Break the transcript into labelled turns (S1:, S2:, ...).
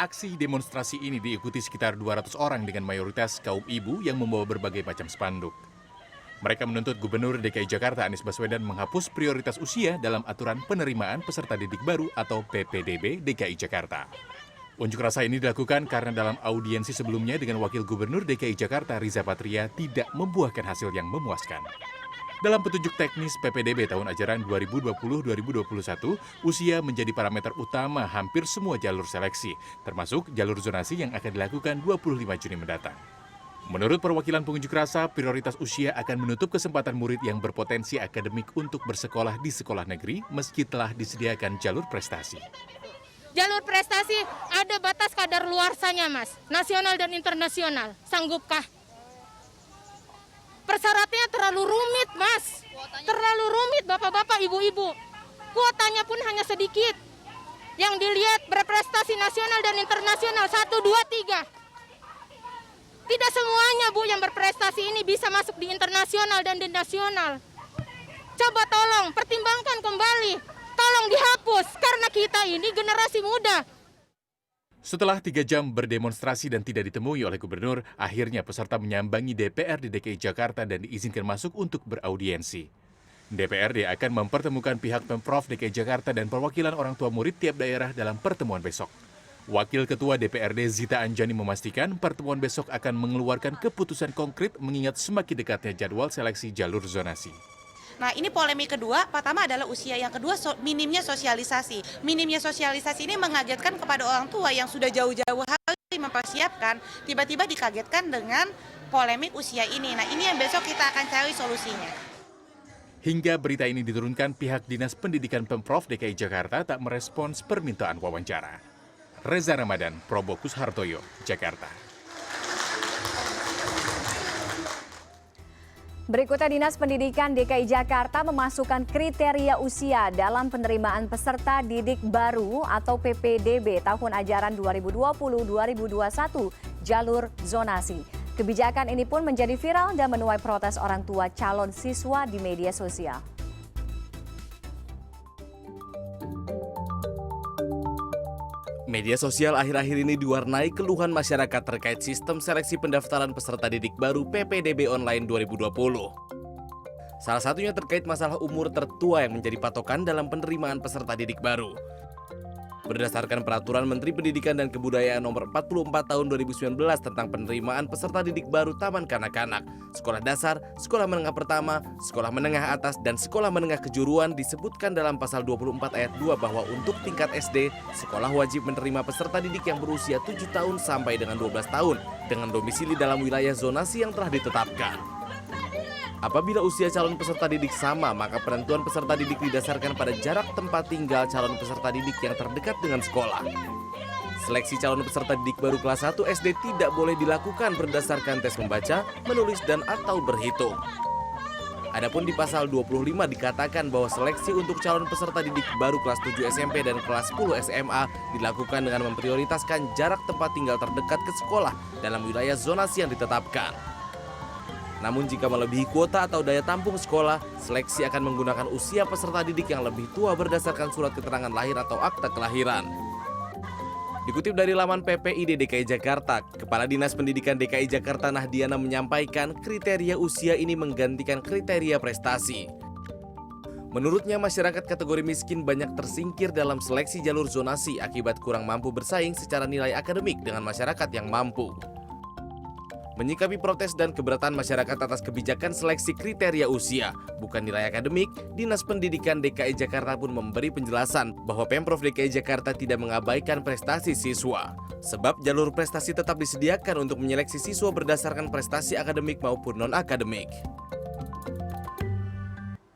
S1: Aksi demonstrasi ini diikuti sekitar 200 orang dengan mayoritas kaum ibu yang membawa berbagai macam spanduk. Mereka menuntut Gubernur DKI Jakarta Anies Baswedan menghapus prioritas usia dalam aturan penerimaan peserta didik baru atau PPDB DKI Jakarta. Unjuk rasa ini dilakukan karena dalam audiensi sebelumnya dengan Wakil Gubernur DKI Jakarta Riza Patria tidak membuahkan hasil yang memuaskan. Dalam petunjuk teknis PPDB tahun ajaran 2020-2021, usia menjadi parameter utama hampir semua jalur seleksi, termasuk jalur zonasi yang akan dilakukan 25 Juni mendatang. Menurut perwakilan pengunjuk rasa, prioritas usia akan menutup kesempatan murid yang berpotensi akademik untuk bersekolah di sekolah negeri meski telah disediakan jalur prestasi.
S2: Jalur prestasi ada batas kadar luarsanya, Mas. Nasional dan internasional. Sanggupkah? Persyaratannya terlalu rumit, Mas. Terlalu rumit, Bapak-bapak, Ibu-ibu. Kuotanya pun hanya sedikit. Yang dilihat berprestasi nasional dan internasional 1, 2, 3. Tidak semuanya, Bu, yang berprestasi ini bisa masuk di internasional dan di nasional. Coba tolong pertimbangkan kembali. Tolong dihapus karena kita ini generasi muda.
S1: Setelah 3 jam berdemonstrasi dan tidak ditemui oleh gubernur, akhirnya peserta menyambangi DPRD DKI Jakarta dan diizinkan masuk untuk beraudiensi. DPRD akan mempertemukan pihak Pemprov DKI Jakarta dan perwakilan orang tua murid tiap daerah dalam pertemuan besok. Wakil Ketua DPRD Zita Anjani memastikan pertemuan besok akan mengeluarkan keputusan konkret mengingat semakin dekatnya jadwal seleksi jalur zonasi.
S3: Nah, ini polemik kedua, pertama adalah usia, yang kedua minimnya sosialisasi. Minimnya sosialisasi ini mengagetkan kepada orang tua yang sudah jauh-jauh hari mempersiapkan, tiba-tiba dikagetkan dengan polemik usia ini. Nah, ini yang besok kita akan cari solusinya.
S1: Hingga berita ini diturunkan, pihak Dinas Pendidikan Pemprov DKI Jakarta tak merespons permintaan wawancara. Reza Ramadan, Probokus Hartoyo, Jakarta.
S4: Berikutnya, Dinas Pendidikan DKI Jakarta memasukkan kriteria usia dalam penerimaan peserta didik baru atau PPDB tahun ajaran 2020-2021 jalur zonasi. Kebijakan ini pun menjadi viral dan menuai protes orang tua calon siswa di media sosial.
S5: Media sosial akhir-akhir ini diwarnai keluhan masyarakat terkait sistem seleksi pendaftaran peserta didik baru PPDB online 2020. Salah satunya terkait masalah umur tertua yang menjadi patokan dalam penerimaan peserta didik baru. Berdasarkan Peraturan Menteri Pendidikan dan Kebudayaan Nomor 44 Tahun 2019 tentang penerimaan peserta didik baru taman kanak-kanak, sekolah dasar, sekolah menengah pertama, sekolah menengah atas, dan sekolah menengah kejuruan disebutkan dalam Pasal 24 Ayat 2 bahwa untuk tingkat SD, sekolah wajib menerima peserta didik yang berusia 7 tahun sampai dengan 12 tahun dengan domisili dalam wilayah zonasi yang telah ditetapkan. Apabila usia calon peserta didik sama, maka penentuan peserta didik didasarkan pada jarak tempat tinggal calon peserta didik yang terdekat dengan sekolah. Seleksi calon peserta didik baru kelas 1 SD tidak boleh dilakukan berdasarkan tes membaca, menulis, dan atau berhitung. Adapun di pasal 25 dikatakan bahwa seleksi untuk calon peserta didik baru kelas 7 SMP dan kelas 10 SMA dilakukan dengan memprioritaskan jarak tempat tinggal terdekat ke sekolah dalam wilayah zonasi yang ditetapkan. Namun jika melebihi kuota atau daya tampung sekolah, seleksi akan menggunakan usia peserta didik yang lebih tua berdasarkan surat keterangan lahir atau akta kelahiran. Dikutip dari laman PPID DKI Jakarta, Kepala Dinas Pendidikan DKI Jakarta Nahdiana menyampaikan kriteria usia ini menggantikan kriteria prestasi. Menurutnya, masyarakat kategori miskin banyak tersingkir dalam seleksi jalur zonasi akibat kurang mampu bersaing secara nilai akademik dengan masyarakat yang mampu. Menyikapi protes dan keberatan masyarakat atas kebijakan seleksi kriteria usia, bukan nilai akademik, Dinas Pendidikan DKI Jakarta pun memberi penjelasan bahwa Pemprov DKI Jakarta tidak mengabaikan prestasi siswa. Sebab jalur prestasi tetap disediakan untuk menyeleksi siswa berdasarkan prestasi akademik maupun non-akademik.